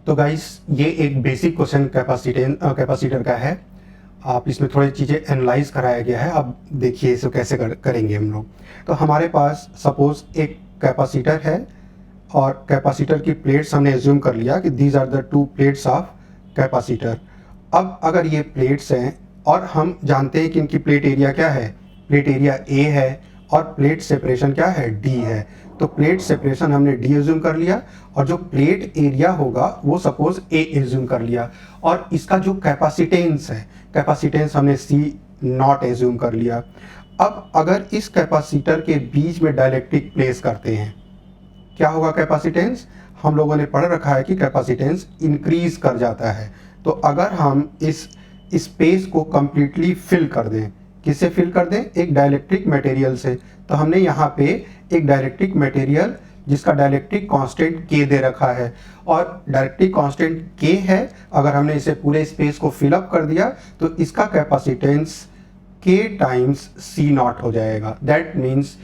तो गाइस ये एक बेसिक क्वेश्चन कैपेसिटर का है। आप इसमें थोड़ी चीज़ें एनालाइज कराया गया है। अब देखिए इसे कैसे करेंगे हम लोग। तो हमारे पास सपोज एक कैपेसिटर है और कैपेसिटर की प्लेट्स हमने एज्यूम कर लिया कि these are the two plates of capacitor. अब अगर ये प्लेट्स हैं और हम जानते हैं कि इनकी प्लेट एरिया क्या है, प्लेट एरिया ए है और प्लेट सेपरेशन क्या है, डी है। तो प्लेट सेपरेशन हमने डी एज्यूम कर लिया और जो प्लेट एरिया होगा वो सपोज ए एज्यूम कर लिया। और इसका जो कैपेसिटेंस है, कैपेसिटेंस हमने सी नॉट एज्यूम कर लिया। अब अगर इस कैपेसिटर के बीच में डायलेक्ट्रिक प्लेस करते हैं, क्या होगा कैपेसिटेंस? हम लोगों ने पढ़ रखा है कि कैपेसिटेंस इंक्रीज कर जाता है। तो अगर हम इस स्पेस को कंप्लीटली फिल कर दें, किससे फिल कर दें? एक डायलेक्ट्रिक मटेरियल से। तो हमने यहाँ पे एक डायलेक्ट्रिक मटेरियल जिसका डायलेक्ट्रिक कांस्टेंट के दे रखा है और डायलेक्ट्रिक कांस्टेंट के है। अगर हमने इसे पूरे स्पेस को फिल अप कर दिया तो इसका कैपेसिटेंस के टाइम्स सी नॉट हो जाएगा। दैट मीन्स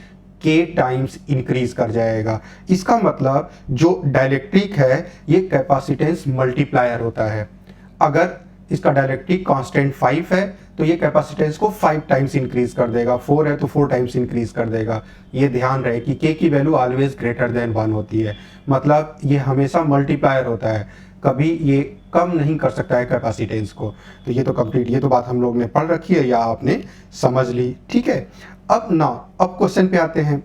के टाइम्स इंक्रीज कर जाएगा। इसका मतलब जो डायलेक्ट्रिक है ये कैपेसिटेंस मल्टीप्लायर होता है। अगर इसका डायलेक्ट्रिक कांस्टेंट 5 है तो ये कैपेसिटेंस को 5 टाइम्स इंक्रीज कर देगा। 4 है तो 4 टाइम्स इंक्रीज कर देगा। ये ध्यान रहे कि के की वैल्यू ऑलवेज ग्रेटर देन 1 होती है, मतलब ये हमेशा मल्टीप्लायर होता है, कभी ये कम नहीं कर सकता है कैपेसिटेंस को। तो ये तो कंप्लीट, ये तो बात हम लोग ने पढ़ रखी है या आपने समझ ली, ठीक है। अब क्वेश्चन पे आते हैं।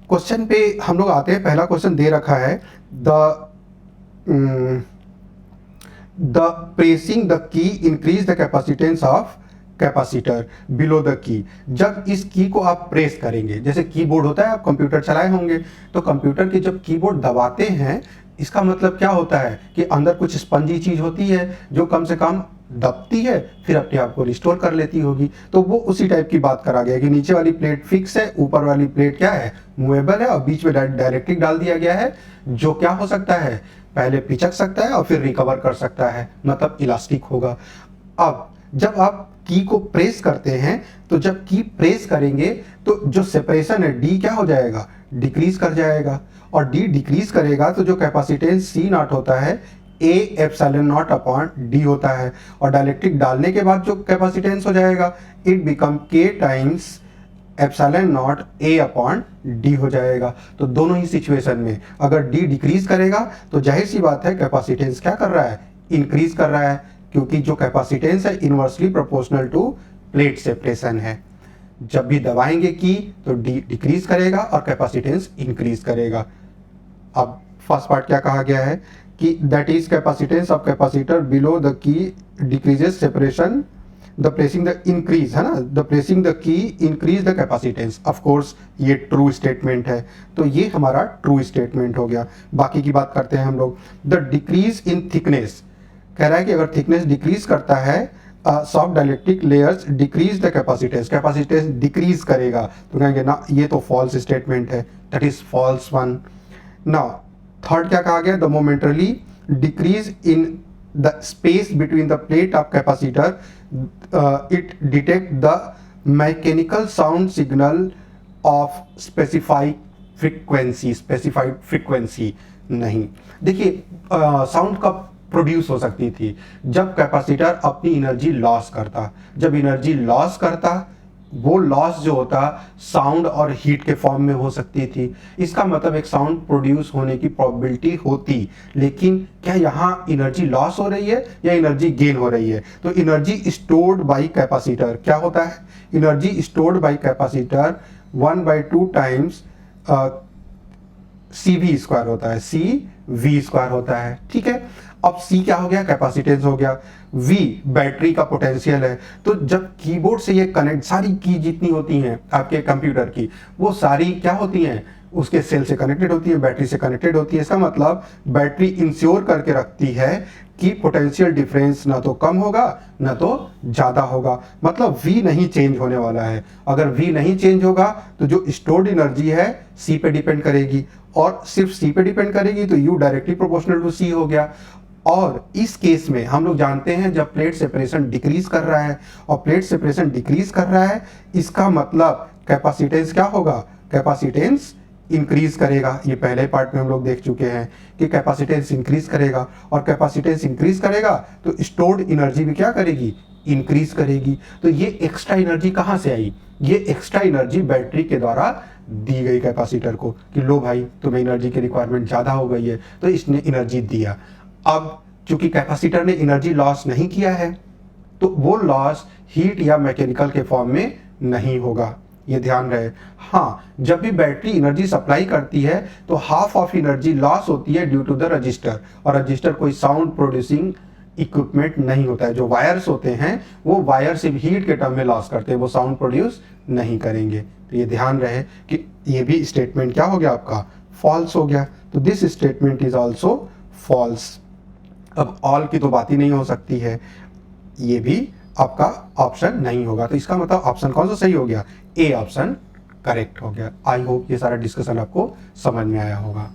क्वेश्चन पे हम लोग आते हैं। पहला क्वेश्चन दे रखा है the pressing the key increase the capacitance of capacitor below the key. जब इस की को आप प्रेस करेंगे, जैसे कीबोर्ड होता है, आप कंप्यूटर चलाए होंगे, तो कंप्यूटर की जब कीबोर्ड दबाते हैं इसका मतलब क्या होता है कि अंदर कुछ स्पंजी चीज होती है जो कम से कम दबती है फिर अपने आप को रिस्टोर कर लेती होगी। तो वो उसी टाइप की बात करा गया कि नीचे वाली प्लेट फिक्स है, ऊपर वाली प्लेट क्या है, मूवेबल है और बीच में डायरेक्ट्रिक डाल दिया गया है जो क्या हो सकता है, पहले पिचक सकता है और फिर रिकवर कर सकता है, मतलब इलास्टिक होगा। अब जब आप की को प्रेस करते हैं तो जब की प्रेस करेंगे तो जो सेपरेशन है डी क्या हो जाएगा, डिक्रीज कर जाएगा। और डी डिक्रीज करेगा तो जो कैपेसिटेंस सी नॉट होता है A epsilon not upon D होता है। और डायलेक्ट्रिक डालने के बाद जो कैपेसिटेंस हो जाएगा इट बिकम के times epsilon not a upon D हो जाएगा। तो दोनों ही सिचुएशन में अगर डी डिक्रीज करेगा तो जाहिर सी बात है कैपेसिटेंस क्या कर रहा है, इंक्रीज कर रहा है, क्योंकि जो कैपेसिटेंस है inversely proportional to plate separation है। जब भी दबाएंगे की तो डी डिक्रीज करेगा और कैपेसिटेंस इंक्रीज करेगा। अब फर्स्ट पार्ट क्या कहा गया है कि that is capacitance of capacitor below the key decreases separation the pressing the increase, है ना, the pressing the key increase the capacitance. Of course ये ट्रू स्टेटमेंट है, तो ये हमारा ट्रू स्टेटमेंट हो गया। बाकी की बात करते हैं हम लोग। द डिक्रीज इन थिकनेस कह रहा है कि अगर थिकनेस डिक्रीज करता है soft dielectric layers decrease the capacitance, capacitance decrease करेगा, तो कहेंगे ना ये तो फॉल्स स्टेटमेंट है, that is false one. Now third क्या कहा गया, the momentarily decrease in the space between the plate of capacitor it detect the mechanical sound signal of specified frequency नहीं। देखिए साउंड कब प्रोड्यूस हो सकती थी, जब कैपेसिटर अपनी एनर्जी लॉस करता। जब एनर्जी लॉस करता वो लॉस जो होता साउंड और हीट के फॉर्म में हो सकती थी। इसका मतलब एक साउंड प्रोड्यूस होने की प्रोबेबिलिटी होती, लेकिन क्या यहाँ एनर्जी लॉस हो रही है या एनर्जी गेन हो रही है? तो एनर्जी स्टोर्ड बाय कैपेसिटर क्या होता है, energy stored by capacitor 1/2 times C V square होता है, सी वी स्क्वायर होता है, ठीक है। अब सी क्या हो गया, कैपेसिटेंस हो गया, वी बैटरी का पोटेंशियल है। तो जब कीबोर्ड से ये कनेक्ट, सारी की जितनी होती हैं आपके कंप्यूटर की वो सारी क्या होती हैं, उसके सेल से कनेक्टेड होती है, बैटरी से कनेक्टेड होती है। इसका मतलब बैटरी इंश्योर करके रखती है कि पोटेंशियल डिफरेंस ना तो कम होगा ना तो ज़्यादा होगा, मतलब वी नहीं चेंज होने वाला है। अगर वी नहीं चेंज होगा तो जो स्टोर्ड एनर्जी है सी पे डिपेंड करेगी, और सिर्फ सी पे डिपेंड करेगी तो यू डायरेक्टली प्रोपोर्शनल टू सी हो गया। और इस केस में हम लोग जानते हैं जब प्लेट सेपरेशन डिक्रीज कर रहा है और प्लेट सेपरेशन डिक्रीज कर रहा है इसका मतलब कैपेसिटेंस क्या होगा, कैपेसिटेंस इंक्रीज करेगा, ये पहले पार्ट में हम लोग देख चुके हैं कि कैपेसिटेंस इंक्रीज करेगा, और कैपेसिटेंस इंक्रीज करेगा तो स्टोर्ड एनर्जी भी क्या करेगी, इंक्रीज करेगी। तो ये एक्स्ट्रा एनर्जी कहाँ से आई, ये एक्स्ट्रा एनर्जी बैटरी के द्वारा दी गई कैपेसिटर को कि लो भाई तुम्हें एनर्जी की रिक्वायरमेंट ज़्यादा हो गई है, तो इसने एनर्जी दिया। अब चूंकि कैपेसिटर ने एनर्जी लॉस नहीं किया है तो वो लॉस हीट या मैकेनिकल के फॉर्म में नहीं होगा, ये ध्यान रहे। हाँ, जब भी बैटरी एनर्जी सप्लाई करती है तो हाफ ऑफ एनर्जी लॉस होती है ड्यू टू द रजिस्टर, और रजिस्टर कोई साउंड प्रोड्यूसिंग इक्विपमेंट नहीं होता है। जो वायर्स होते हैं वो वायर सिर्फ हीट के टर्म में लॉस करते हैं, वो साउंड प्रोड्यूस नहीं करेंगे। तो ये ध्यान रहे कि ये भी स्टेटमेंट क्या हो गया आपका, फॉल्स हो गया। तो this statement is also false. अब ऑल की तो बात ही नहीं हो सकती है, ये भी आपका ऑप्शन नहीं होगा। तो इसका मतलब ऑप्शन कौन सा सही हो गया, ए ऑप्शन करेक्ट हो गया। आई होप ये सारा डिस्कशन आपको समझ में आया होगा।